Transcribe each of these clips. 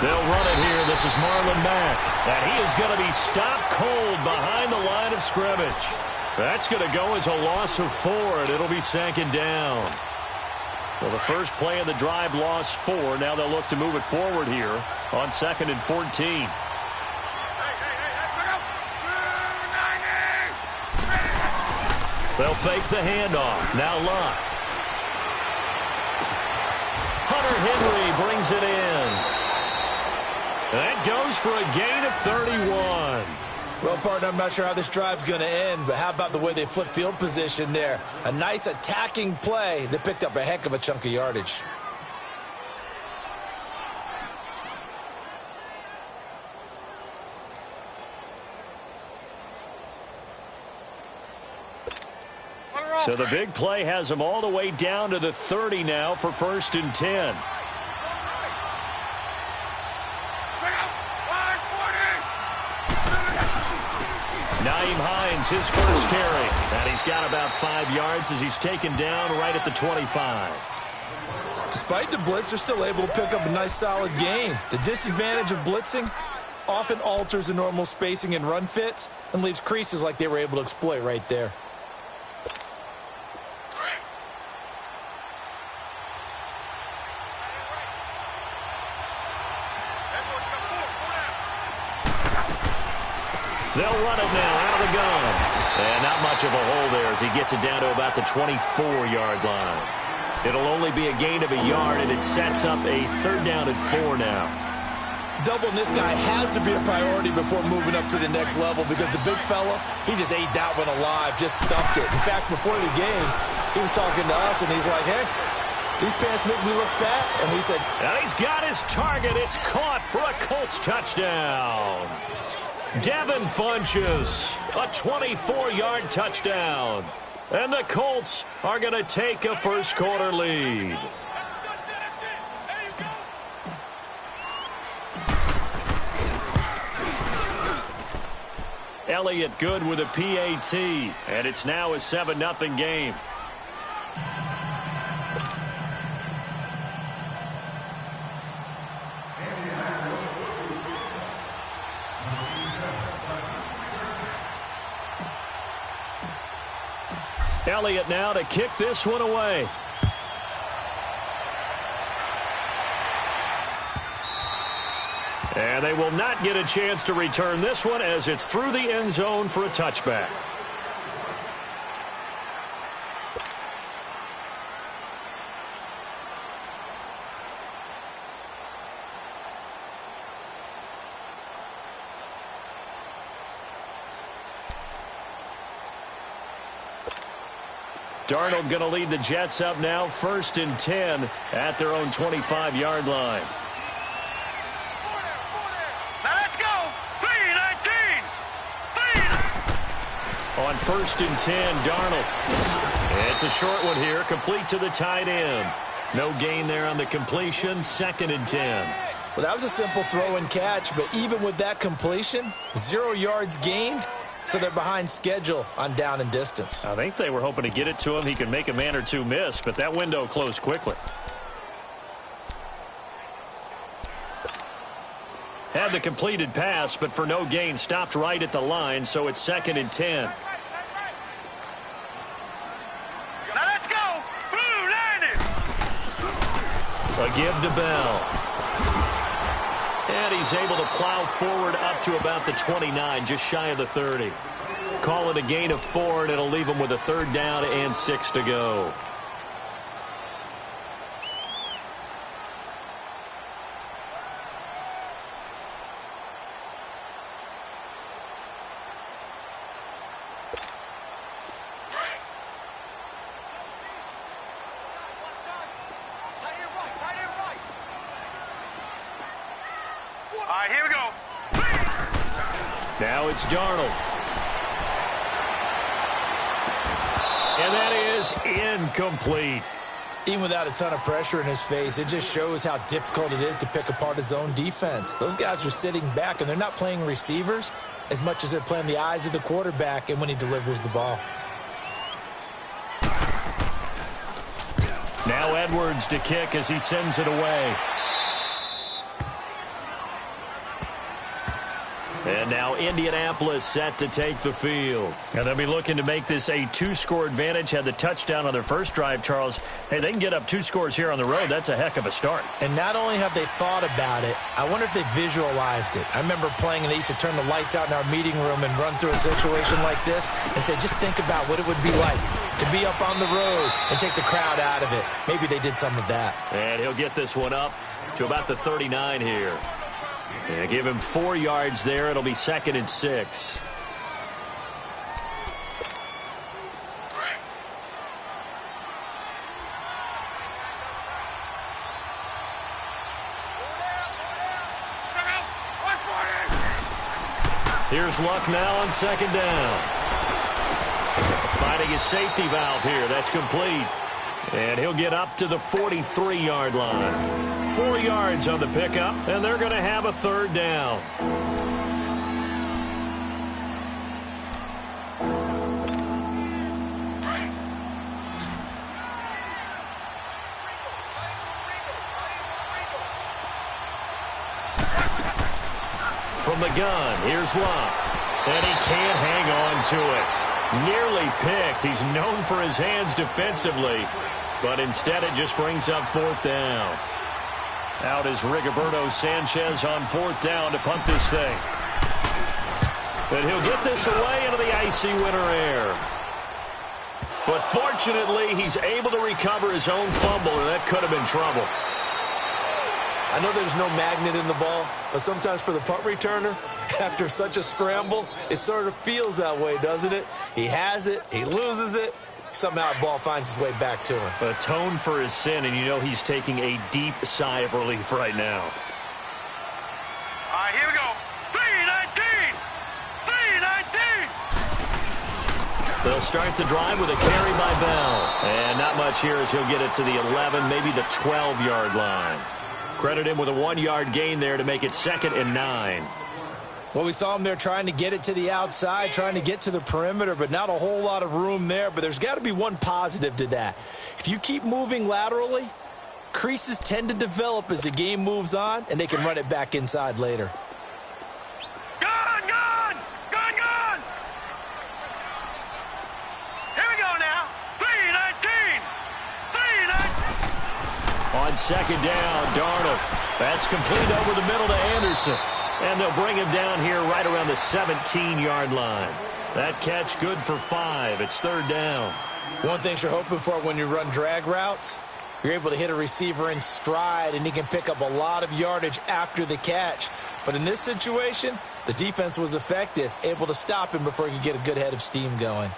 They'll run it here. This is Marlon Mack. And he is going to be stopped cold behind the line of scrimmage. That's going to go as a loss of 4, and it'll be second down. Well, the first play of the drive lost 4. Now they'll look to move it forward here on 2nd and 14. They'll fake the handoff. Now Luck. Hunter Henry brings it in. That goes for a gain of 31. Well, partner, I'm not sure how this drive's going to end, but how about the way they flip field position there? A nice attacking play that picked up a heck of a chunk of yardage. So the big play has them all the way down to the 30 now for 1st and 10. Nyheim Hines, his first carry. And he's got about 5 yards as he's taken down right at the 25. Despite the blitz, they're still able to pick up a nice solid gain. The disadvantage of blitzing often alters the normal spacing and run fits and leaves creases like they were able to exploit right there. They'll run it now out of the gun. And not much of a hole there as he gets it down to about the 24-yard line. It'll only be a gain of a yard, and it sets up a 3rd down and 4 now. Doubling this guy has to be a priority before moving up to the next level because the big fella, he just ate that one alive, just stuffed it. In fact, before the game, he was talking to us, and he's like, hey, these pants make me look fat. And we said, and he's got his target. It's caught for a Colts touchdown. Devin Funchess, a 24-yard touchdown. And the Colts are going to take a first-quarter lead. Elliott good with a PAT, and it's now a 7-0 game. Elliott now to kick this one away. And they will not get a chance to return this one as it's through the end zone for a touchback. Darnold going to lead the Jets up now, 1st and 10 at their own 25-yard line. Now let's go. 3-19. On 1st and 10, Darnold. It's a short one here, complete to the tight end. No gain there on the completion, 2nd and 10. Well, that was a simple throw and catch, but even with that completion, 0 yards gained. So they're behind schedule on down and distance. I think they were hoping to get it to him. He could make a man or two miss, but that window closed quickly. Had the completed pass, but for no gain, stopped right at the line, so it's 2nd and 10. Now let's go. Blue landed. A give to Bell. And he's able to plow forward up to about the 29, just shy of the 30. Call it a gain of 4, and it'll leave him with a 3rd down and 6 to go. All right, here we go. Now it's Darnold. And that is incomplete. Even without a ton of pressure in his face, it just shows how difficult it is to pick apart his own defense. Those guys are sitting back, and they're not playing receivers as much as they're playing the eyes of the quarterback and when he delivers the ball. Now Edwards to kick as he sends it away. And now Indianapolis set to take the field. And they'll be looking to make this a 2-score advantage. Had the touchdown on their first drive, Charles. Hey, they can get up 2 scores here on the road. That's a heck of a start. And not only have they thought about it, I wonder if they visualized it. I remember playing and they used to turn the lights out in our meeting room and run through a situation like this and say, just think about what it would be like to be up on the road and take the crowd out of it. Maybe they did some of that. And he'll get this one up to about the 39 here. Yeah, give him 4 yards there. It'll be 2nd and 6. Here's Luck now on 2nd down. Finding his safety valve here. That's complete. And he'll get up to the 43-yard line. 4 yards on the pickup, and they're going to have a 3rd down. From the gun, here's Luck. And he can't hang on to it. Nearly picked. He's known for his hands defensively, but instead it just brings up 4th down. Out is Rigoberto Sanchez on 4th down to punt this thing. And he'll get this away into the icy winter air. But fortunately, he's able to recover his own fumble, and that could have been trouble. I know there's no magnet in the ball, but sometimes for the punt returner, after such a scramble, it sort of feels that way, doesn't it? He has it, he loses it, somehow the ball finds its way back to him. Atone for his sin, and you know he's taking a deep sigh of relief right now. All right, here we go. 3-19. 3-19. They'll start the drive with a carry by Bell. And not much here as he'll get it to the 11, maybe the 12-yard line. Credit him with a 1-yard gain there to make it 2nd and 9. Well, we saw him there trying to get it to the outside, trying to get to the perimeter, but not a whole lot of room there. But there's got to be one positive to that. If you keep moving laterally, creases tend to develop as the game moves on, and they can run it back inside later. Gone, gone, gone, gone. Here we go now. 3-19. 3-19. On 2nd down, Darnold. That's complete over the middle to Anderson. And they'll bring him down here right around the 17-yard line. That catch good for 5. It's 3rd down. One thing you're hoping for when you run drag routes, you're able to hit a receiver in stride, and he can pick up a lot of yardage after the catch. But in this situation, the defense was effective, able to stop him before he could get a good head of steam going.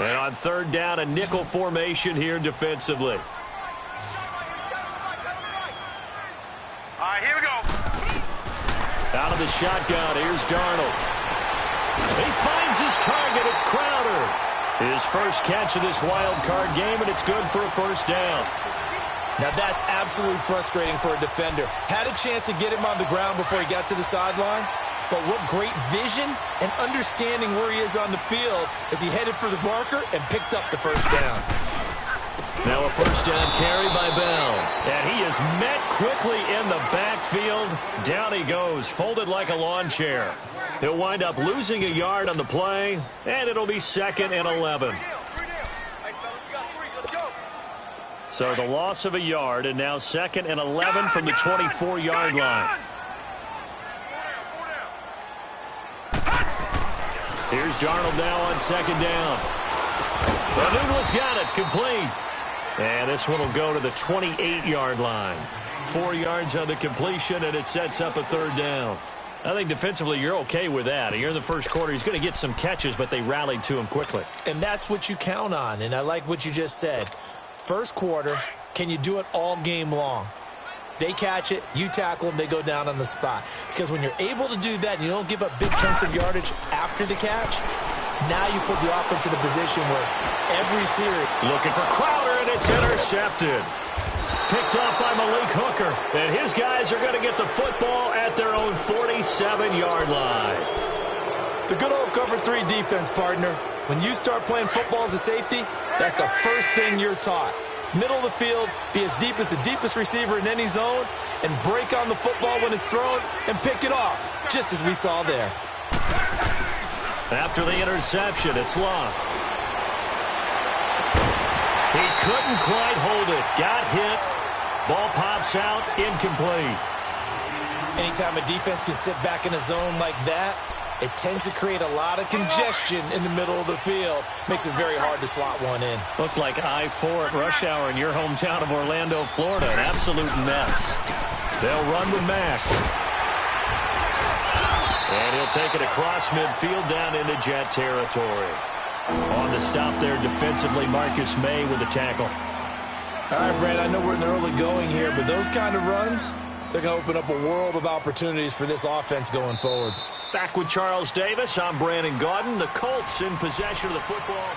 And on 3rd down, a nickel formation here defensively. All right, here we go. Out of the shotgun, here's Darnold. He finds his target. It's Crowder. His first catch of this wild card game, and it's good for a 1st down. Now that's absolutely frustrating for a defender. Had a chance to get him on the ground before he got to the sideline, but what great vision and understanding where he is on the field as he headed for the marker and picked up the 1st down. Now a 1st down carry by Bell. And he is met quickly in the backfield. Down he goes, folded like a lawn chair. He'll wind up losing a yard on the play, and it'll be 2nd and 11. So the loss of a yard, and now 2nd and 11 from the 24-yard line. Here's Darnold now on 2nd down. Newell's got it, complete. And this one will go to the 28-yard line. 4 yards on the completion, and it sets up a 3rd down. I think defensively you're okay with that. Here in the first quarter, he's going to get some catches, but they rallied to him quickly. And that's what you count on, and I like what you just said. First quarter, can you do it all game long? They catch it, you tackle them, they go down on the spot. Because when you're able to do that and you don't give up big chunks of yardage after the catch, now you put the offense in a position where every series... Looking for Crowder, and it's intercepted. Picked off by Malik Hooker. And his guys are going to get the football at their own 47-yard line. The good old cover 3 defense, partner. When you start playing football as a safety, that's the first thing you're taught. Middle of the field, be as deep as the deepest receiver in any zone, and break on the football when it's thrown and pick it off, just as we saw there. After the interception, it's Luck. He couldn't quite hold it. Got hit. Ball pops out, incomplete. Anytime a defense can sit back in a zone like that, it tends to create a lot of congestion in the middle of the field. Makes it very hard to slot one in. Looked like I-4 at rush hour in your hometown of Orlando, Florida. An absolute mess. They'll run with Mack. And he'll take it across midfield down into Jet territory. On the stop there defensively, Marcus May with the tackle. All right, Brand, I know we're in the early going here, but those kind of runs, they're going to open up a world of opportunities for this offense going forward. Back with Charles Davis. I'm Brandon Gaudin. The Colts in possession of the football.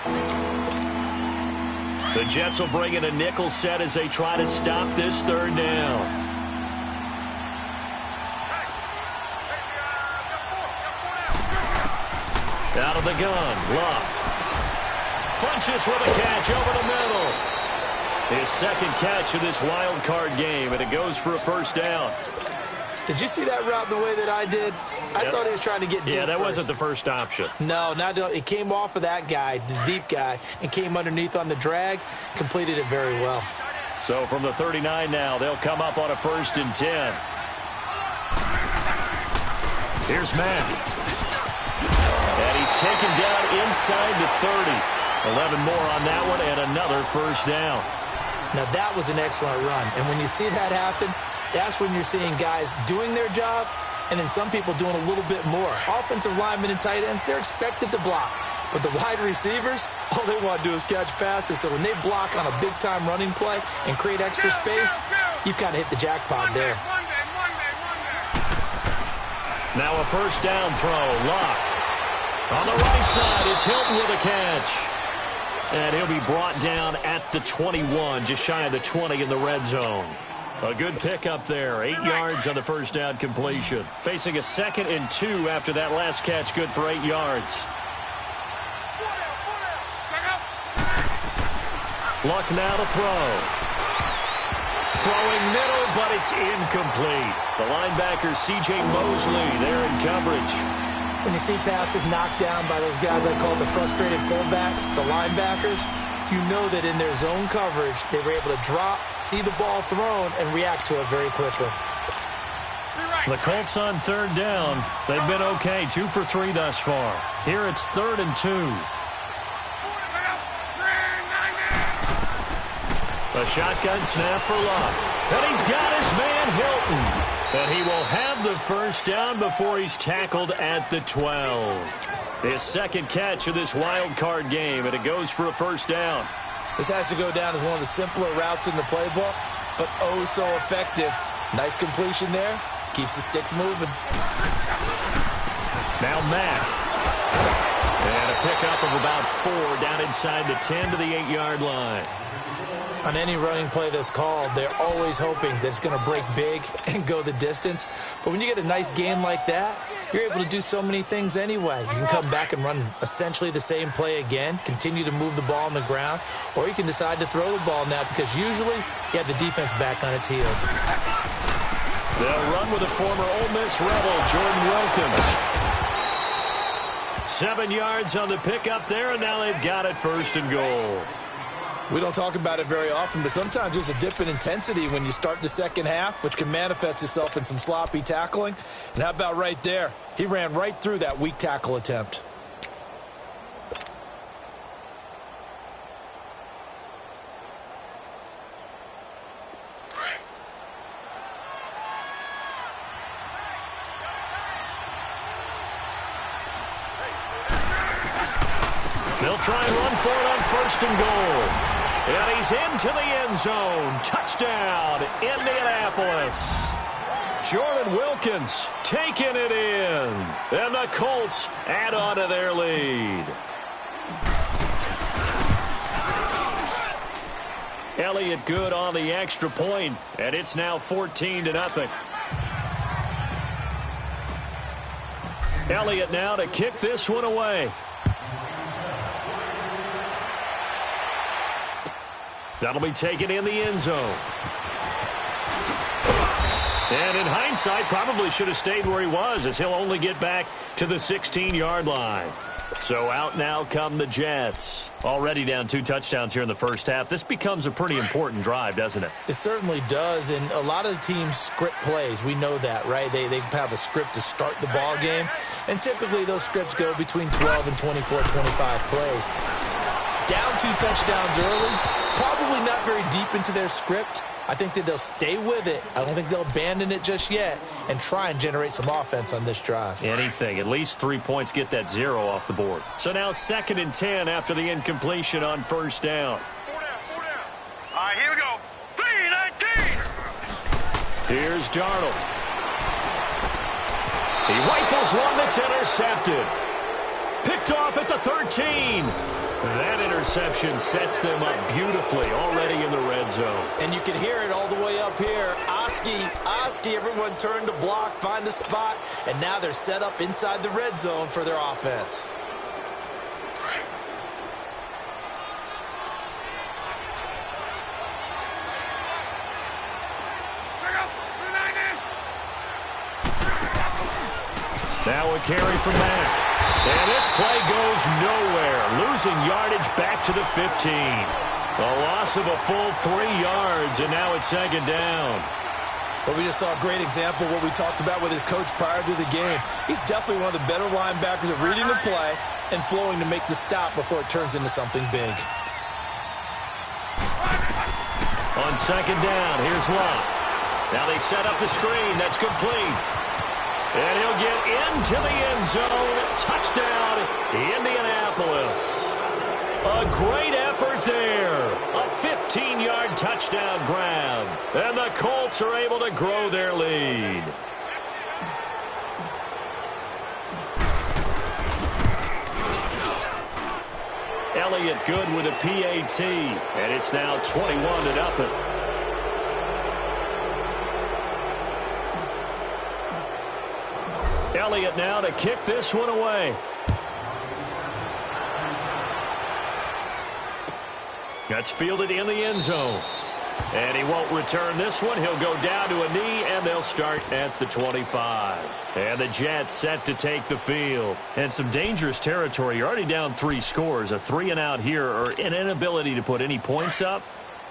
The Jets will bring in a nickel set as they try to stop this third down. Out of the gun, Luck. Funches with a catch over the middle. His second catch of this wild card game, and it goes for a first down. Did you see that route the way that I did? I thought he was trying to get deep. Yeah, that wasn't the first option. No, it came off of that guy, the deep guy, and came underneath on the drag. Completed it very well. So from the 39 now, they'll come up on a 1st and 10. Here's Mack. And he's taken down inside the 30. 11 more on that one, and another first down. Now, that was an excellent run. And when you see that happen, that's when you're seeing guys doing their job and then some people doing a little bit more. Offensive linemen and tight ends, they're expected to block. But the wide receivers, all they want to do is catch passes. So when they block on a big-time running play and create extra space, you've kind of hit the jackpot there. Now a first down throw. Luck. On the right side, it's Hilton with a catch. And he'll be brought down at the 21, just shy of the 20 in the red zone. A good pickup there. 8 yards on the first down completion. Facing a 2nd and 2 after that last catch, good for 8 yards. Luck now to throw. Throwing middle, but it's incomplete. The linebacker, C.J. Mosley, there in coverage. When you see passes knocked down by those guys I call the frustrated fullbacks, the linebackers, you know that in their zone coverage, they were able to drop, see the ball thrown, and react to it very quickly. The Colts on 3rd down. They've been okay, 2 for 3 thus far. Here it's 3rd and 2. A shotgun snap for Luck. And he's got his man Hilton. And he will have the first down before he's tackled at the 12. His second catch of this wild card game, and it goes for a first down. This has to go down as one of the simpler routes in the playbook, but oh so effective. Nice completion there. Keeps the sticks moving. Now Mack. And a pickup of about 4 down inside the 10 to the 8-yard line. On any running play that's called, they're always hoping that it's going to break big and go the distance. But when you get a nice game like that, you're able to do so many things anyway. You can come back and run essentially the same play again, continue to move the ball on the ground, or you can decide to throw the ball now because usually you have the defense back on its heels. They'll run with a former Ole Miss Rebel, Jordan Wilkins. 7 yards on the pickup there, and now they've got it 1st and goal. We don't talk about it very often, but sometimes there's a dip in intensity when you start the second half, which can manifest itself in some sloppy tackling. And how about right there? He ran right through that weak tackle attempt. They'll try and run for it on 1st and goal. And he's into the end zone. Touchdown, Indianapolis. Jordan Wilkins taking it in. And the Colts add on to their lead. Elliott good on the extra point, and it's now 14-0. Elliott now to kick this one away. That'll be taken in the end zone. And in hindsight, probably should have stayed where he was, as he'll only get back to the 16-yard line. So out now come the Jets. Already down 2 touchdowns here in the first half. This becomes a pretty important drive, doesn't it? It certainly does, and a lot of teams script plays. We know that, right? They have a script to start the ball game, and typically those scripts go between 12 and 24, 25 plays. Down 2 touchdowns early, probably not very deep into their script. I think that they'll stay with it. I don't think they'll abandon it just yet and try and generate some offense on this drive. Anything. At least 3 points, get that 0 off the board. So now 2nd and 10 after the incompletion on first down. 4 down, 4 down. All right, here we go. 3-19. Here's Darnold. He rifles one that's intercepted. Picked off at the 13. That interception sets them up beautifully already in the red zone. And you can hear it all the way up here. Oski, everyone turned to block, find a spot, and now they're set up inside the red zone for their offense. Now a carry from Mack. And this play goes nowhere. Losing yardage back to the 15. A loss of a full 3 yards, and now it's 2nd down. But we just saw a great example of what we talked about with his coach prior to the game. He's definitely one of the better linebackers at reading the play and flowing to make the stop before it turns into something big. On 2nd down, here's Lott. Now they set up the screen. That's complete. And he'll get into the end zone. Touchdown, Indianapolis. A great effort there. A 15-yard touchdown grab. And the Colts are able to grow their lead. Elliott good with a PAT. And it's now 21-0. Elliott now to kick this one away. That's fielded in the end zone. And he won't return this one. He'll go down to a knee, and they'll start at the 25. And the Jets set to take the field. And some dangerous territory. You're already down 3 scores. A 3-and-out here, or an inability to put any points up.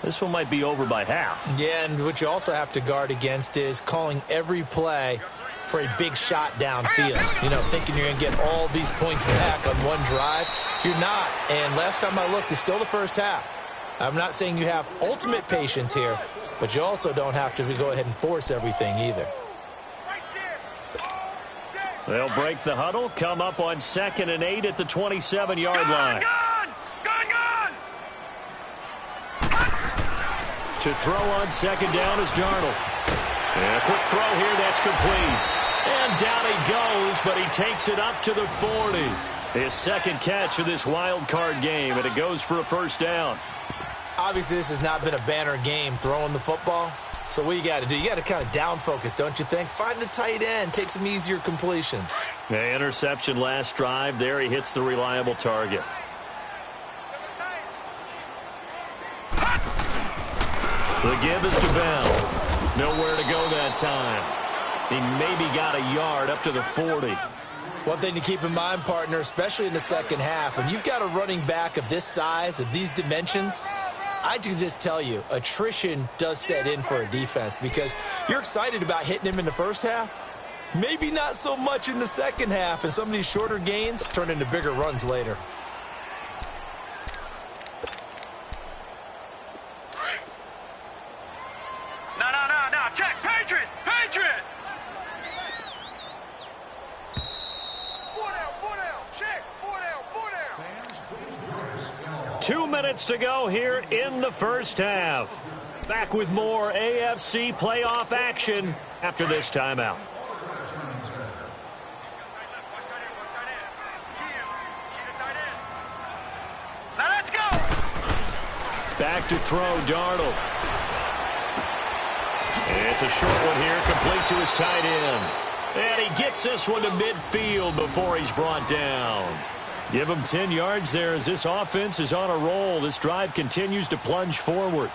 This one might be over by half. Yeah, and what you also have to guard against is calling every play for a big shot downfield. You know, thinking you're going to get all these points back on one drive. You're not. And last time I looked, it's still the first half. I'm not saying you have ultimate patience here, but you also don't have to go ahead and force everything either. They'll break the huddle, come up on 2nd and 8 at the 27-yard line. Gone! To throw on 2nd down is Darnold. And a quick throw here, that's complete. And down he goes, but he takes it up to the 40. His 2nd catch of this wild card game, and it goes for a first down. Obviously, this has not been a banner game throwing the football. So what you got to do, you got to kind of down focus, don't you think? Find the tight end, take some easier completions. The interception last drive. There he hits the reliable target. The give is to Bell. Nowhere to go that time. He maybe got a yard up to the 40. One thing to keep in mind, partner, especially in the second half, when you've got a running back of this size, of these dimensions, I can just tell you, attrition does set in for a defense because you're excited about hitting him in the first half. Maybe not so much in the second half, and some of these shorter gains turn into bigger runs later. No. Check. Patriot. 4 down. Check. 4 down. 2 minutes to go here in the first half. Back with more AFC playoff action after this timeout. Now let's go. Back to throw, Darnold. It's a short one here, complete to his tight end. And he gets this one to midfield before he's brought down. Give them 10 yards there as this offense is on a roll. This drive continues to plunge forward.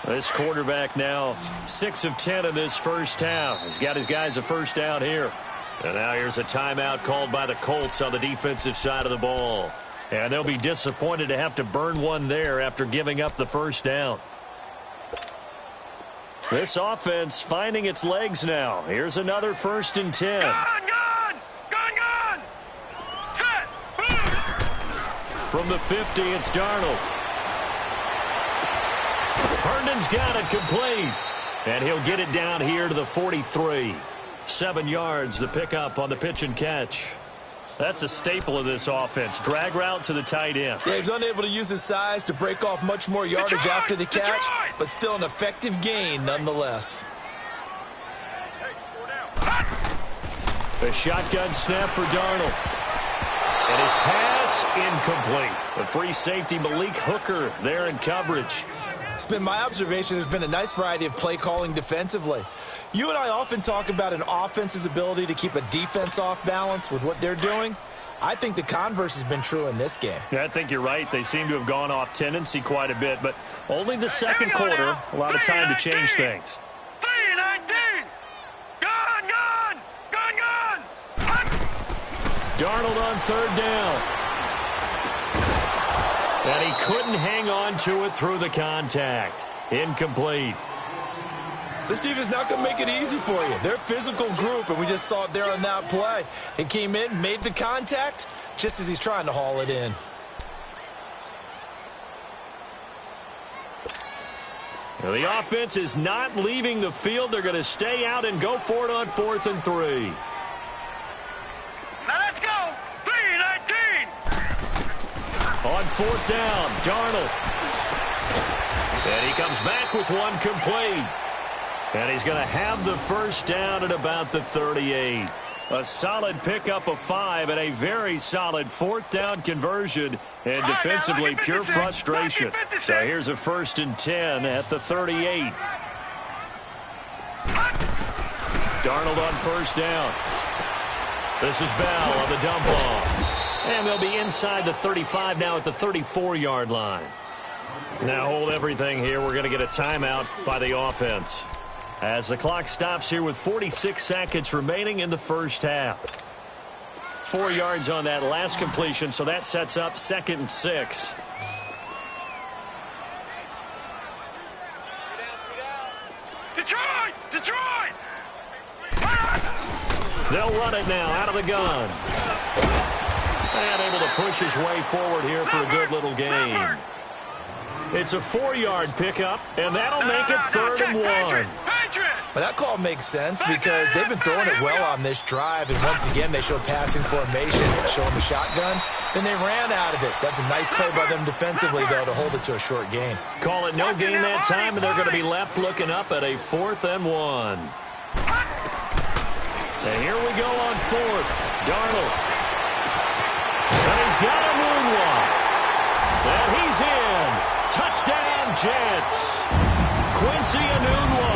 This quarterback now 6 of 10 in this first half. He's got his guys a first down here. And now here's a timeout called by the Colts on the defensive side of the ball. And they'll be disappointed to have to burn one there after giving up the first down. This offense finding its legs now. Here's another 1st and 10. Gun! Set! From the 50, it's Darnold. Herndon's got it complete. And he'll get it down here to the 43. 7 yards, the pickup on the pitch and catch. That's a staple of this offense. Drag route to the tight end. Yeah, he's unable to use his size to break off much more yardage after the catch, but still an effective gain nonetheless. The shotgun snap for Darnold. And his pass incomplete. The free safety Malik Hooker there in coverage. It's been my observation there's been a nice variety of play calling defensively. You and I often talk about an offense's ability to keep a defense off balance with what they're doing. I think the converse has been true in this game. Yeah, I think you're right. They seem to have gone off tendency quite a bit, but only the second quarter, a lot of time to change things. 3-19! Gun! Darnold on 3rd down. And he couldn't hang on to it through the contact. Incomplete. This defense is not going to make it easy for you. They're a physical group, and we just saw it there on that play. He came in, made the contact, just as he's trying to haul it in. Well, the offense is not leaving the field. They're going to stay out and go for it on 4th and 3. Now let's go! 3-19! On 4th down, Darnold. And he comes back with one complete. And he's going to have the first down at about the 38. A solid pickup of 5 and a very solid 4th down conversion. And defensively, pure frustration. So here's a 1st and 10 at the 38. Darnold on 1st down. This is Bell on the dump off. And they'll be inside the 35 now at the 34-yard line. Now hold everything here. We're going to get a timeout by the offense. As the clock stops here with 46 seconds remaining in the first half. 4 yards on that last completion, so that sets up 2nd and 6. Detroit! They'll run it now out of the gun. And able to push his way forward here for a good little gain. It's a 4-yard pickup, and that'll make it 3rd and 1. But that call makes sense because they've been throwing it well on this drive, and once again they show passing formation, showing the shotgun. Then they ran out of it. That's a nice play by them defensively, though, to hold it to a short gain. Call it no gain that time, and they're going to be left looking up at a 4th and 1. And here we go on 4th. Darnold. And he's got a moonwalk. And he's in. Touchdown, Jets. Quincy Enunwa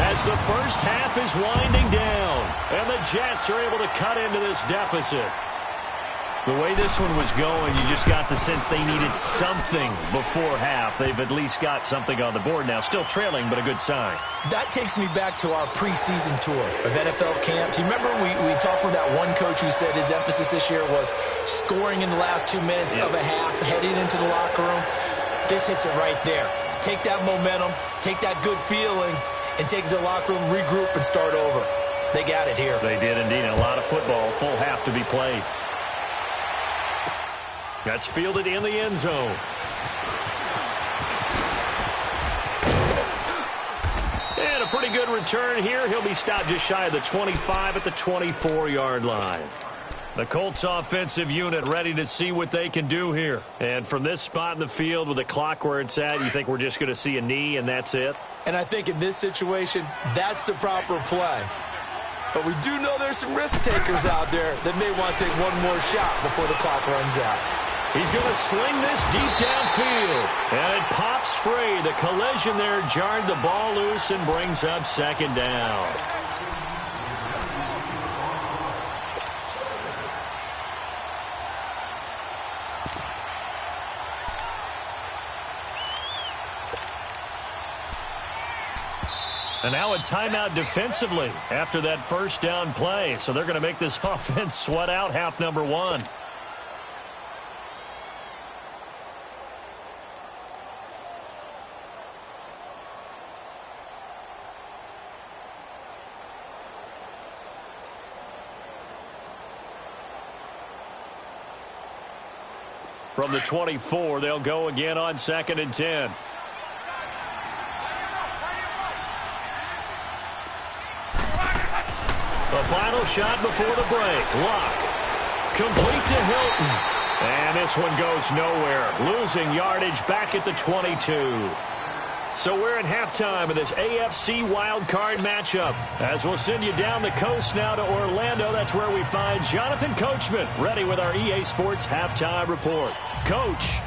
as the first half is winding down. And the Jets are able to cut into this deficit. The way this one was going, you just got the sense they needed something before half. They've at least got something on the board now. Still trailing, but a good sign. That takes me back to our preseason tour of NFL camps. You remember we talked with that one coach who said his emphasis this year was scoring in the last 2 minutes of a half, heading into the locker room. This hits it right there. Take that momentum, take that good feeling, and take it to the locker room, regroup, and start over. They got it here. They did indeed. A lot of football, full half to be played. That's fielded in the end zone. And a pretty good return here. He'll be stopped just shy of the 25 at the 24-yard line. The Colts offensive unit ready to see what they can do here. And from this spot in the field with the clock where it's at, you think we're just going to see a knee and that's it? And I think in this situation, that's the proper play. But we do know there's some risk takers out there that may want to take one more shot before the clock runs out. He's going to sling this deep downfield. And it pops free. The collision there jarred the ball loose and brings up second down. And now a timeout defensively after that first down play. So they're going to make this offense sweat out half number one. From the 24, they'll go again on 2nd and 10. The final shot before the break. Luck. Complete to Hilton. And this one goes nowhere. Losing yardage back at the 22. So we're at halftime of this AFC wildcard matchup. As we'll send you down the coast now to Orlando. That's where we find Jonathan Coachman ready with our EA Sports halftime report. Coach.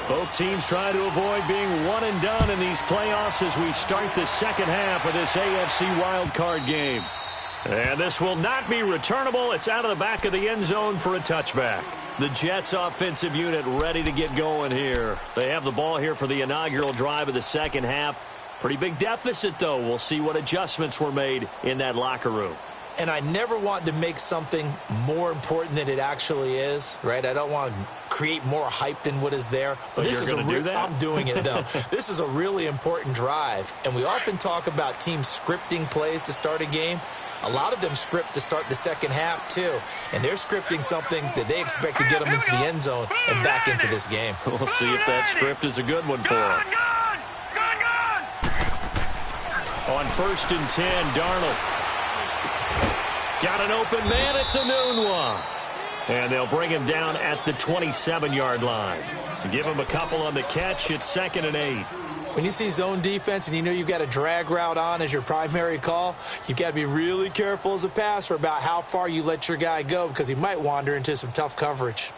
Both teams trying to avoid being one and done in these playoffs as we start the second half of this AFC wildcard game. And this will not be returnable. It's out of the back of the end zone for a touchback. The Jets offensive unit ready to get going here. They have the ball here for the inaugural drive of the second half. Pretty big deficit, though. We'll see what adjustments were made in that locker room. And I never want to make something more important than it actually is, right? I don't want to create more hype than what is there. But this is do that? I'm doing it, though. This is a really important drive. And we often talk about teams scripting plays to start a game. A lot of them script to start the second half, too. And they're scripting something that they expect to get them into the end zone and back into this game. We'll see if that script is a good one for them. On 1st and 10, Darnold. Got an open man. It's a noon one. And they'll bring him down at the 27-yard line. Give him a couple on the catch. It's 2nd and 8. When you see zone defense and you know you've got a drag route on as your primary call, you've got to be really careful as a passer about how far you let your guy go because he might wander into some tough coverage.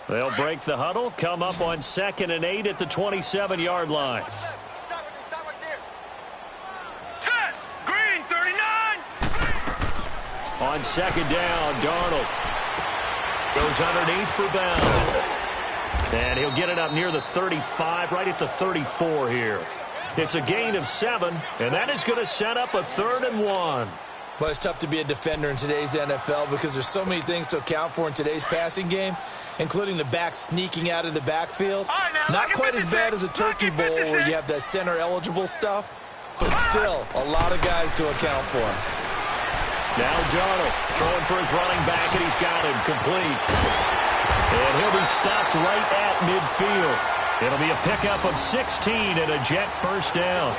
They'll break the huddle, come up on 2nd and 8 at the 27-yard line. Set! Green, 39! On 2nd down, Darnold goes underneath for bound. And he'll get it up near the 35, right at the 34 here. It's a gain of 7, and that is going to set up a 3rd and 1. Well, it's tough to be a defender in today's NFL because there's so many things to account for in today's passing game, including the back sneaking out of the backfield. Not quite as bad as a turkey bowl where you have that center-eligible stuff, but still a lot of guys to account for. Now Darnold throwing for his running back, and he's got him complete. And he'll be stopped right at midfield. It'll be a pickup of 16 and a Jet first down.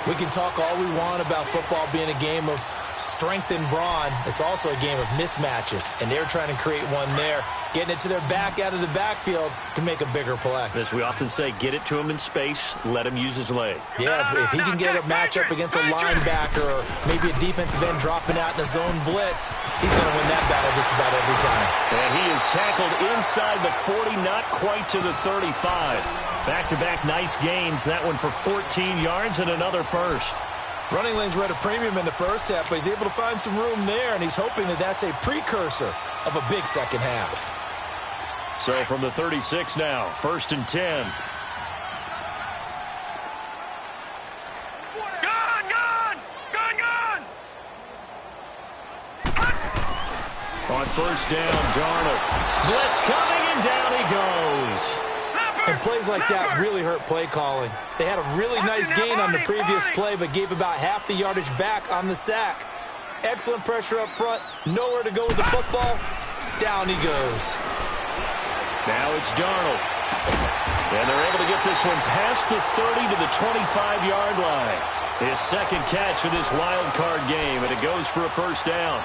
We can talk all we want about football being a game of strength and brawn. It's also a game of mismatches, and they're trying to create one there, getting it to their back out of the backfield to make a bigger play. As we often say, get it to him in space, let him use his leg. Yeah, if he can get a matchup against a linebacker or maybe a defensive end dropping out in a zone blitz, he's going to win that battle just about every time. And he is tackled inside the 40, not quite to the 35. Back-to-back nice gains, that one for 14 yards and another first. Running lanes were at a premium in the first half, but he's able to find some room there, and he's hoping that that's a precursor of a big second half. So from the 36 now, 1st and 10. Gun! On 1st down, Darnold. Blitz coming, and down he goes. And plays like that really hurt play calling. They had a really nice gain on the previous play, but gave about half the yardage back on the sack. Excellent pressure up front. Nowhere to go with the football. Down he goes. Now it's Darnold. And they're able to get this one past the 30 to the 25-yard line. His second catch of this wild card game, and it goes for a first down.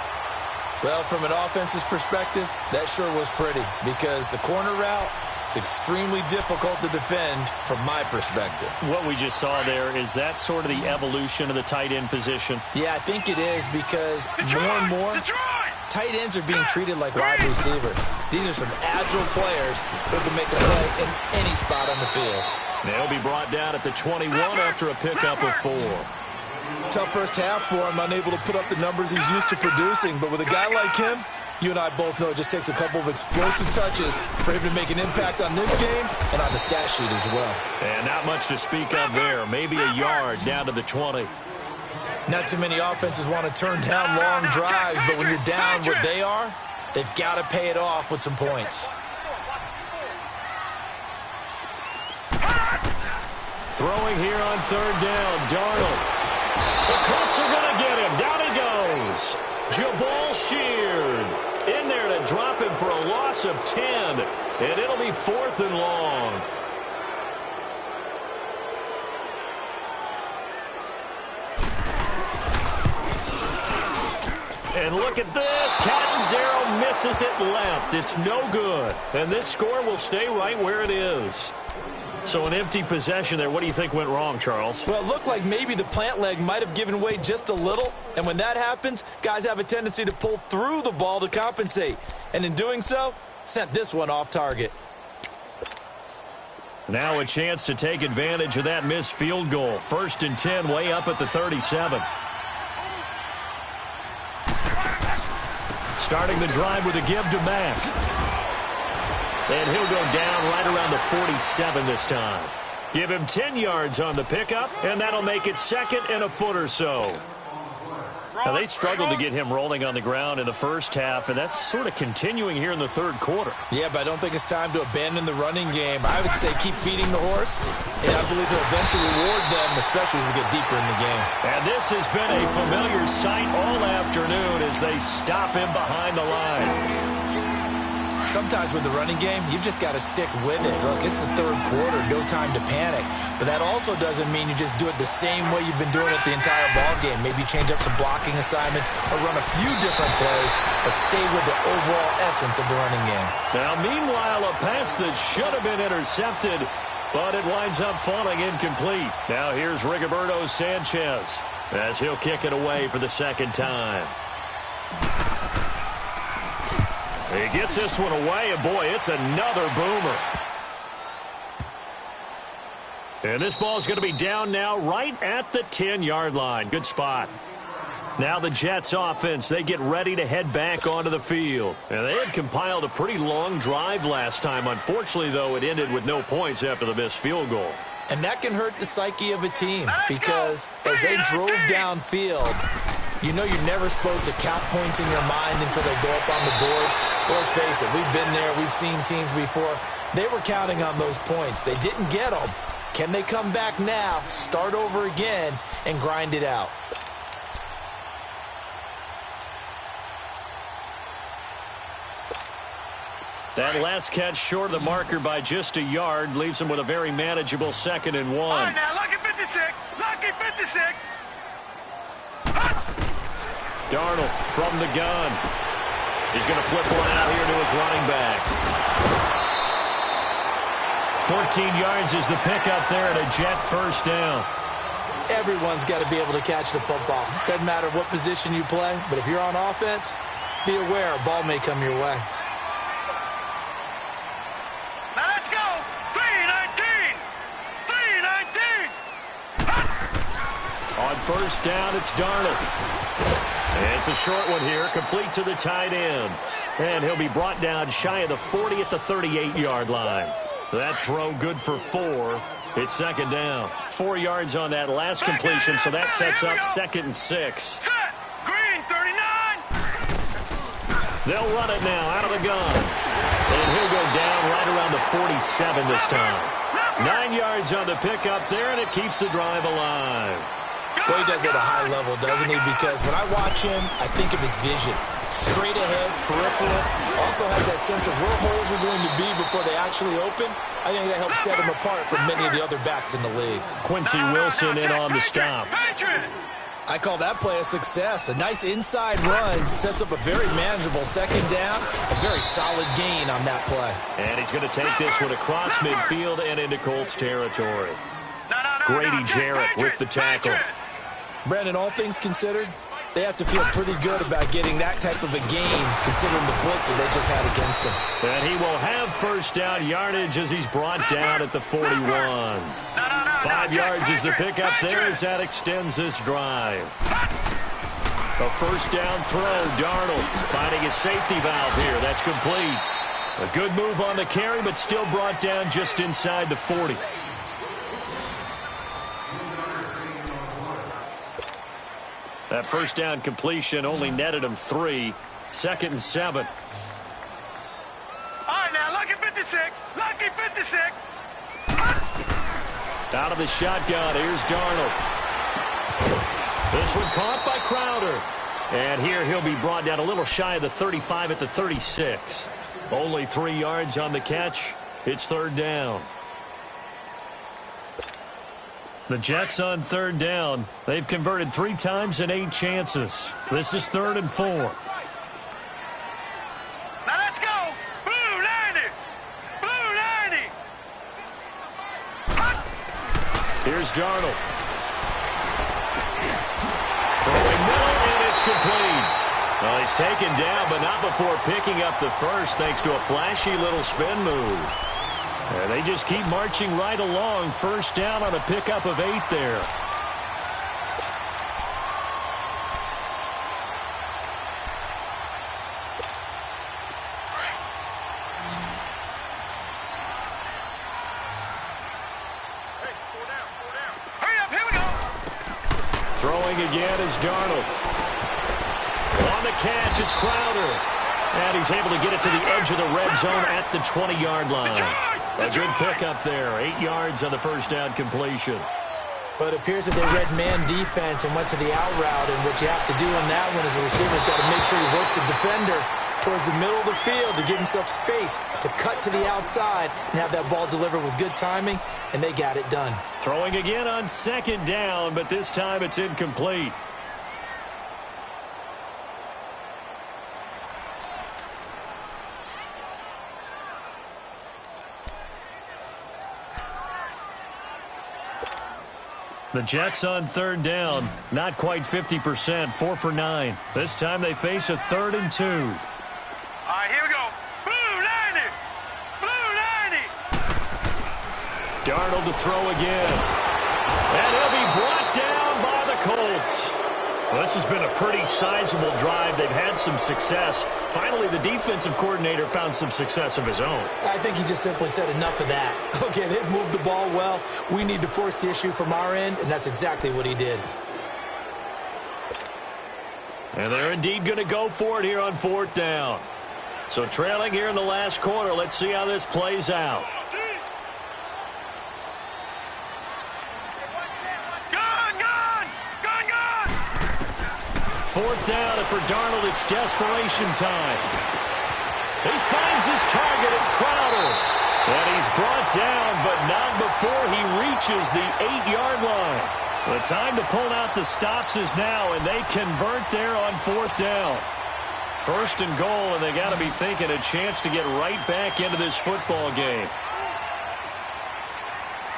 Well, from an offense's perspective, that sure was pretty because the corner route It's extremely difficult to defend from my perspective. What we just saw there, is that sort of the evolution of the tight end position? Yeah, I think it is, because more and more tight ends are being treated like wide receivers. These are some agile players who can make a play in any spot on the field. They'll be brought down at the 21 after a pickup of 4. Tough first half for him, unable to put up the numbers he's used to producing. But with a guy like him, you and I both know it just takes a couple of explosive touches for him to make an impact on this game and on the stat sheet as well. And not much to speak of there. Maybe a yard down to the 20. Not too many offenses want to turn down long drives, but when you're down what they are, they've got to pay it off with some points. Throwing here on 3rd down, Darnold. The Colts are going to get him. Down he goes. Jabal Sheard in there to drop him for a loss of 10. And it'll be 4th and long. And look at this. Catanzaro misses it left. It's no good. And this score will stay right where it is. So an empty possession there. What do you think went wrong, Charles? Well, it looked like maybe the plant leg might have given way just a little. And when that happens, guys have a tendency to pull through the ball to compensate. And in doing so, sent this one off target. Now a chance to take advantage of that missed field goal. 1st and 10, way up at the 37. Starting the drive with a give to Mack. And he'll go down right around the 47 this time. Give him 10 yards on the pickup, and that'll make it 2nd and a foot or so. Now, they struggled to get him rolling on the ground in the first half, and that's sort of continuing here in the 3rd quarter. Yeah, but I don't think it's time to abandon the running game. I would say keep feeding the horse, and I believe he'll eventually reward them, especially as we get deeper in the game. And this has been a familiar sight all afternoon as they stop him behind the line. Sometimes with the running game, you've just got to stick with it. Look, it's the 3rd quarter, no time to panic. But that also doesn't mean you just do it the same way you've been doing it the entire ball game. Maybe change up some blocking assignments or run a few different plays, but stay with the overall essence of the running game. Now, meanwhile, a pass that should have been intercepted, but it winds up falling incomplete. Now here's Rigoberto Sanchez as he'll kick it away for the 2nd time. He gets this one away, and boy, it's another boomer. And this ball's going to be down now right at the 10-yard line. Good spot. Now the Jets offense, they get ready to head back onto the field. And they had compiled a pretty long drive last time. Unfortunately, though, it ended with no points after the missed field goal. And that can hurt the psyche of a team because as they drove downfield, you know you're never supposed to count points in your mind until they go up on the board. Well, let's face it, we've been there. We've seen teams before. They were counting on those points. They didn't get them. Can they come back now, start over again, and grind it out? That last catch short of the marker by just a yard leaves him with a very manageable 2nd and 1. All right, now, lucky 56. Lucky 56. Darnold from the gun. He's going to flip one out here to his running back. 14 yards is the pickup there and a Jet 1st down. Everyone's got to be able to catch the football. Doesn't matter what position you play, but if you're on offense, be aware a ball may come your way. Now let's go. 3-19. 3-19. On 1st down, it's Darnold. It's a short one here, complete to the tight end. And he'll be brought down shy of the 40 at the 38-yard line. That throw good for 4. It's 2nd down. 4 yards on that last completion, so that sets up 2nd and 6. Set. Green, 39. They'll run it now out of the gun. And he'll go down right around the 47 this time. 9 yards on the pickup there, and it keeps the drive alive. Boy, he does it at a high level, doesn't he? Because when I watch him, I think of his vision. Straight ahead, peripheral. Also has that sense of where holes are going to be before they actually open. I think that helps set him apart from many of the other backs in the league. Quincy Wilson in on the stop. I call that play a success. A nice inside run sets up a very manageable second down. A very solid gain on that play. And he's going to take this one across midfield and into Colts territory. Grady Jarrett with the tackle. Brandon, all things considered, they have to feel pretty good about getting that type of a gain, considering the blitz that they just had against him. And he will have first down yardage as he's brought down at the 41. 5 yards is the pickup there as that extends this drive. A first down throw. Darnold finding his safety valve here. That's complete. A good move on the carry, but still brought down just inside the 40. That first down completion only netted him 3. 2nd and 7. All right, now, lucky 56. Lucky 56. Out of the shotgun, here's Darnold. This one caught by Crowder. And here he'll be brought down a little shy of the 35 at the 36. Only 3 yards on the catch. It's 3rd down. The Jets on 3rd down. They've converted 3 times in 8 chances. This is 3rd and 4. Now let's go. Blue 90. Blue 90. Here's Darnold. Throwing middle, and it's complete. Well, he's taken down, but not before picking up the first, thanks to a flashy little spin move. And they just keep marching right along. First down on a pickup of 8 there. Hurry up, here we go. Throwing again is Darnold. On the catch, it's Crowder. And he's able to get it to the edge of the red zone at the 20-yard line. A good pickup there. 8 yards on the first down completion. But it appears that they read man defense and went to the out route. And what you have to do on that one is the receiver's got to make sure he works the defender towards the middle of the field to give himself space to cut to the outside and have that ball delivered with good timing, and they got it done. Throwing again on 2nd down, but this time it's incomplete. The Jets on 3rd down, not quite 50%, 4 for 9. This time they face a 3rd and 2. All right, here we go. Blue 90. Blue 90. Darnold to throw again. And he'll be brought down by the Colts. Well, this has been a pretty sizable drive. They've had some success. Finally, the defensive coordinator found some success of his own. I think he just simply said enough of that. Okay, they've moved the ball well. We need to force the issue from our end, and that's exactly what he did. And they're indeed going to go for it here on 4th down. So trailing here in the last quarter, let's see how this plays out. Fourth down, and for Darnold, it's desperation time. He finds his target. It's Crowder. And he's brought down, but not before he reaches the 8-yard line. The time to pull out the stops is now, and they convert there on 4th down. 1st and goal, and they got to be thinking a chance to get right back into this football game.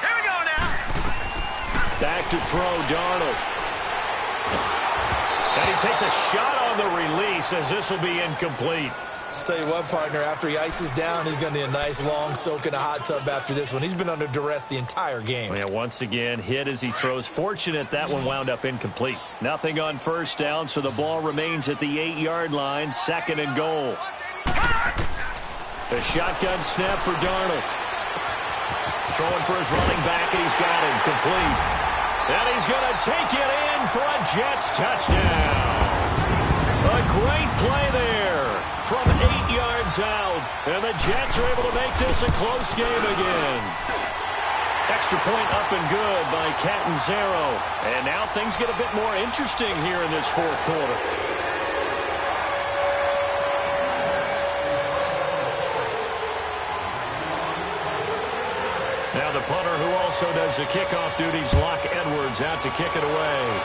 Here we go now. Back to throw, Darnold. And he takes a shot on the release as this will be incomplete. Tell you what, partner, after he ices down, he's going to need a nice long soak in a hot tub after this one. He's been under duress the entire game. Yeah, once again, hit as he throws. Fortunate that one wound up incomplete. Nothing on 1st down, so the ball remains at the 8-yard line. 2nd and goal. The shotgun snap for Darnold. Throwing for his running back, and he's got him complete. And he's going to take it in for a Jets touchdown. A great play there from 8 yards out. And the Jets are able to make this a close game again. Extra point up and good by Catanzaro. And now things get a bit more interesting here in this 4th quarter. Now the punter who also does the kickoff duties, Locke Edwards, out to kick it away.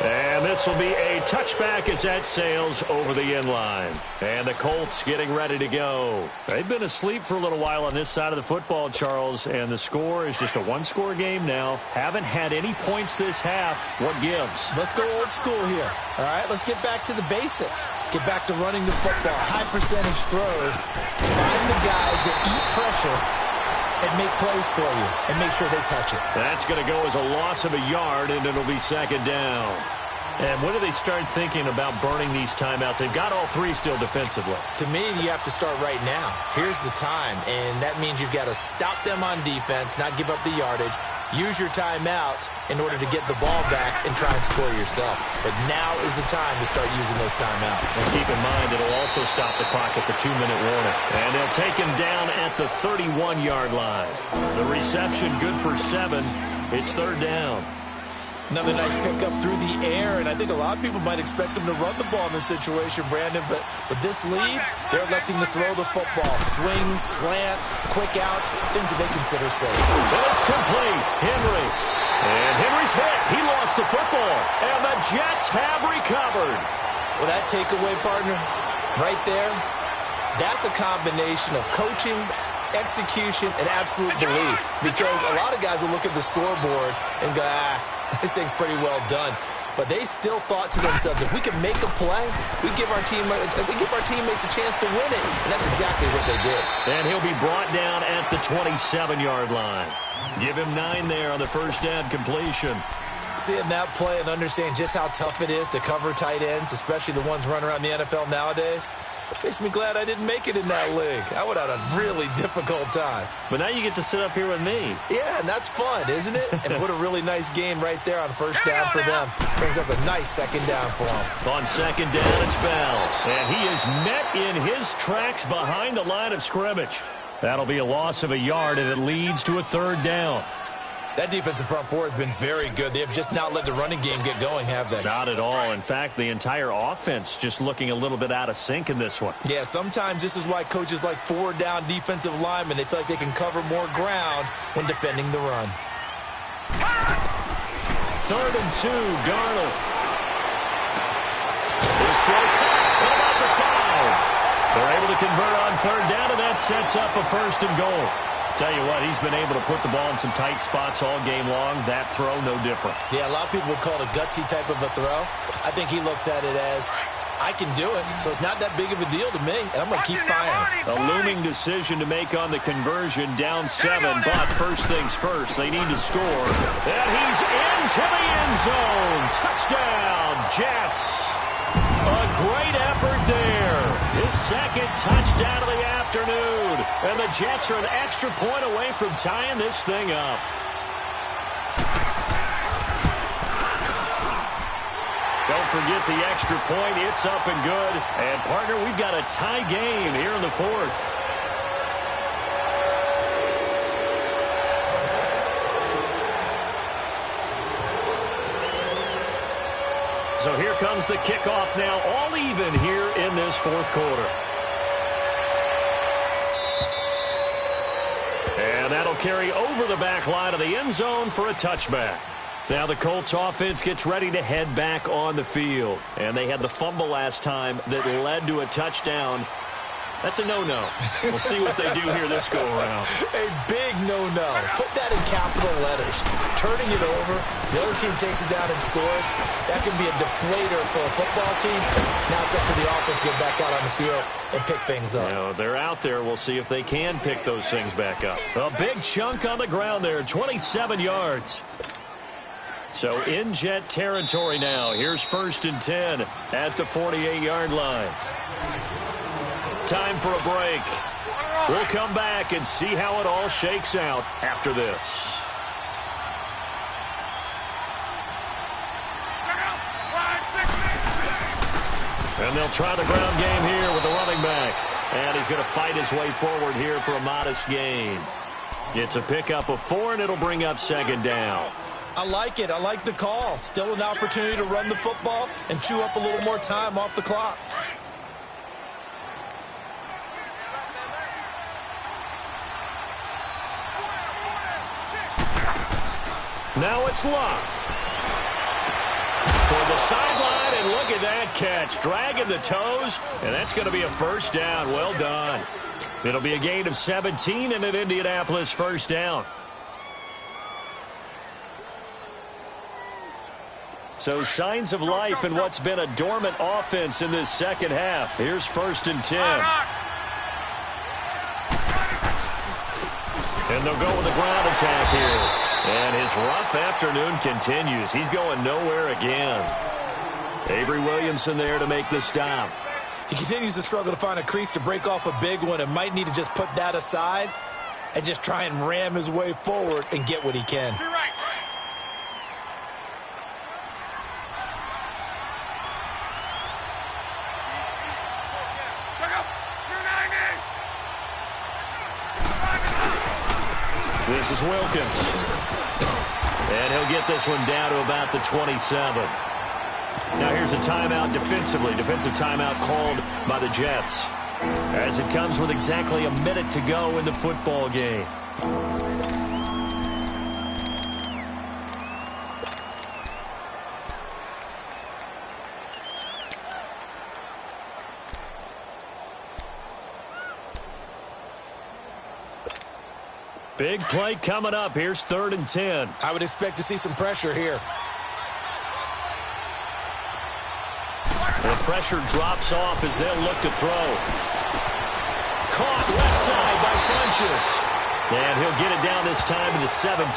And this will be a touchback as that sails over the end line. And the Colts getting ready to go. They've been asleep for a little while on this side of the football, Charles, and the score is just a one-score game now. Haven't had any points this half. What gives? Let's go old school here. All right, let's get back to the basics. Get back to running the football, high percentage throws. Find the guys that eat pressure and make plays for you and make sure they touch it. That's going to go as a loss of a yard, and it'll be second down. And when do they start thinking about burning these timeouts? They've got all three still defensively. To me, you have to start right now. Here's the time, and that means you've got to stop them on defense, not give up the yardage, use your timeouts in order to get the ball back and try and score yourself. But now is the time to start using those timeouts. And keep in mind, it'll also stop the clock at the 2-minute warning. And they'll take him down at the 31-yard line. The reception good for 7. It's third down. Another nice pickup through the air, and I think a lot of people might expect them to run the ball in this situation, Brandon, but with this lead, they're electing to throw the football. Swings, slants, quick outs, things that they consider safe. It's complete. Henry. And Henry's hit. He lost the football, and the Jets have recovered. Well, that takeaway, partner, right there, that's a combination of coaching, execution, and absolute belief, because a lot of guys will look at the scoreboard and go, this thing's pretty well done. But they still thought to themselves, if we can make a play, we give our teammates a chance to win it. And that's exactly what they did. And he'll be brought down at the 27-yard line. Give him 9 there on the first down completion. Seeing that play and understand just how tough it is to cover tight ends, especially the ones running around the NFL nowadays, makes me glad I didn't make it in that league. I would have had a really difficult time. But now you get to sit up here with me. Yeah, and that's fun, isn't it? And what a really nice game right there on first down for them. Brings up a nice second down for them. On second down, it's Bell. And he is met in his tracks behind the line of scrimmage. That'll be a loss of a yard, and it leads to a third down. That defensive front four has been very good. They have just not let the running game get going, have they? Not at all. In fact, the entire offense just looking a little bit out of sync in this one. Yeah, sometimes this is why coaches like four-down defensive linemen, they feel like they can cover more ground when defending the run. 3rd and 2, Darnold. His throw caught about the 5. They're able to convert on third down, and that sets up a 1st and goal. Tell you what, he's been able to put the ball in some tight spots all game long. That throw, no different. Yeah, a lot of people would call it a gutsy type of a throw. I think he looks at it as, I can do it, so it's not that big of a deal to me, and I'm going to keep firing. A looming decision to make on the conversion, down 7, but first things first, they need to score. And he's into the end zone. Touchdown, Jets. A great effort there. His second touchdown of the afternoon. And the Jets are an extra point away from tying this thing up. Don't forget the extra point. It's up and good. And, partner, we've got a tie game here in the 4th. So here comes the kickoff now, all even here in this 4th quarter. And that'll carry over the back line of the end zone for a touchback. Now the Colts offense gets ready to head back on the field. And they had the fumble last time that led to a touchdown. That's a no-no. We'll see what they do here this go-around. A big no-no. Put that in capital letters. Turning it over, the other team takes it down and scores. That can be a deflator for a football team. Now it's up to the offense to get back out on the field and pick things up. You know, they're out there. We'll see if they can pick those things back up. A big chunk on the ground there, 27 yards. So in Jet territory now. Here's 1st and 10 at the 48-yard line. Time for a break. We'll come back and see how it all shakes out after this. And they'll try the ground game here with the running back. And he's going to fight his way forward here for a modest gain. It's a pickup of 4, and it'll bring up 2nd down. I like it. I like the call. Still an opportunity to run the football and chew up a little more time off the clock. Now it's Luck. Toward the sideline, and look at that catch. Dragging the toes, and that's going to be a first down. Well done. It'll be a gain of 17 and an Indianapolis first down. So signs of life in what's been a dormant offense in this second half. Here's 1st and 10. And they'll go with a ground attack here. And his rough afternoon continues. He's going nowhere again. Avery Williamson there to make the stop. He continues to struggle to find a crease to break off a big one and might need to just put that aside and just try and ram his way forward and get what he can. You're right. This is Wilkins. And he'll get this one down to about the 27. Now here's a timeout defensively. Defensive timeout called by the Jets. As it comes with exactly a minute to go in the football game. Big play coming up. Here's 3rd and 10. I would expect to see some pressure here. The pressure drops off as they'll look to throw. Caught left side by Funchess. And he'll get it down this time to the 17.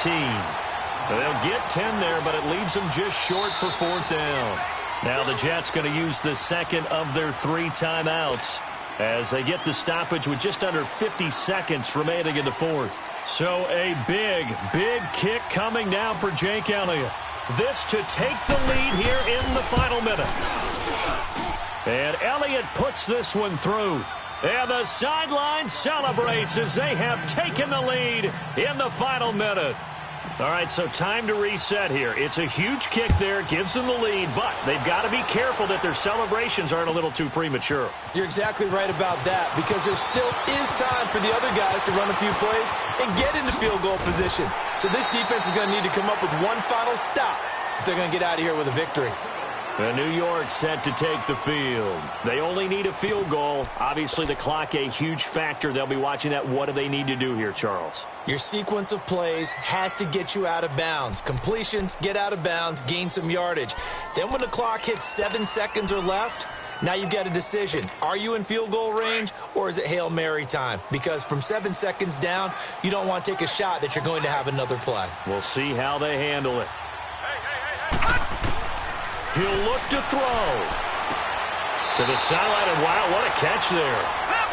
They'll get 10 there, but it leaves them just short for 4th down. Now the Jets going to use the second of their 3 timeouts as they get the stoppage with just under 50 seconds remaining in the 4th. So a big kick coming now for Jake Elliott. This to take the lead here in the final minute. And Elliott puts this one through. And the sideline celebrates as they have taken the lead in the final minute. All right, so time to reset here. It's a huge kick there, gives them the lead, but they've got to be careful that their celebrations aren't a little too premature. You're exactly right about that, because there still is time for the other guys to run a few plays and get into field goal position. So this defense is going to need to come up with one final stop if they're going to get out of here with a victory. The New York set to take the field. They only need a field goal. Obviously, the clock a huge factor. They'll be watching that. What do they need to do here, Charles? Your sequence of plays has to get you out of bounds. Completions, get out of bounds, gain some yardage. Then when the clock hits 7 seconds or left, now you get a decision. Are you in field goal range, or is it Hail Mary time? Because from 7 seconds down, you don't want to take a shot that you're going to have another play. We'll see how they handle it. He'll look to throw. To the sideline, and wow, what a catch there.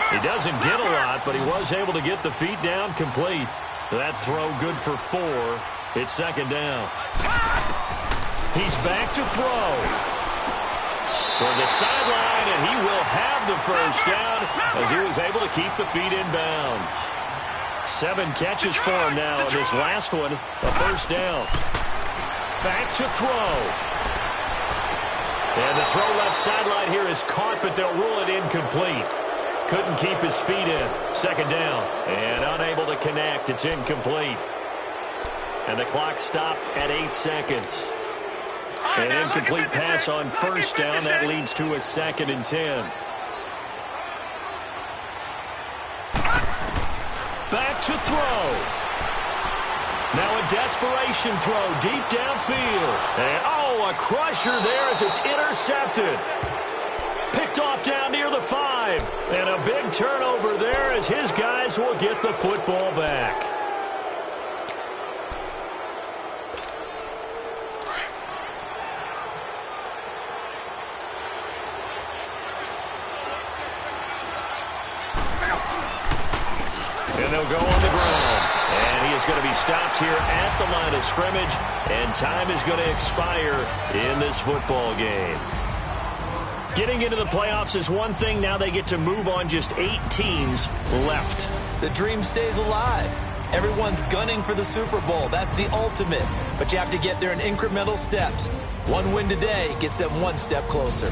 He doesn't get a lot, but he was able to get the feet down complete. That throw good for 4. It's 2nd down. He's back to throw. For the sideline, and he will have the first down as he was able to keep the feet in bounds. 7 catches for him now, and this last one, a first down. Back to throw. And the throw left sideline here is caught, but they'll rule it incomplete. Couldn't keep his feet in. 2nd down. And unable to connect. It's incomplete. And the clock stopped at 8 seconds. An incomplete pass on first down. That leads to a 2nd and 10. Back to throw. Now a desperation throw deep downfield. And, a crusher there as it's intercepted. Picked off down near the 5. And a big turnover there as his guys will get the football back. And they'll go on the ground. And he is going to be stopped here at the line of scrimmage. And time is going to expire in this football game. Getting into the playoffs is one thing. Now they get to move on. Just 8 teams left. The dream stays alive. Everyone's gunning for the Super Bowl. That's the ultimate. But you have to get there in incremental steps. One win today gets them one step closer.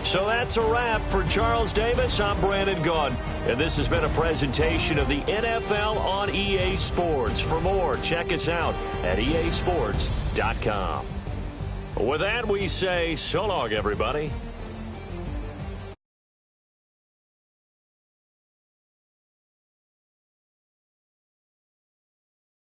So that's a wrap for Charles Davis. I'm Brandon Gunn, and this has been a presentation of the NFL on EA Sports. For more, check us out at easports.com. With that, we say so long, everybody.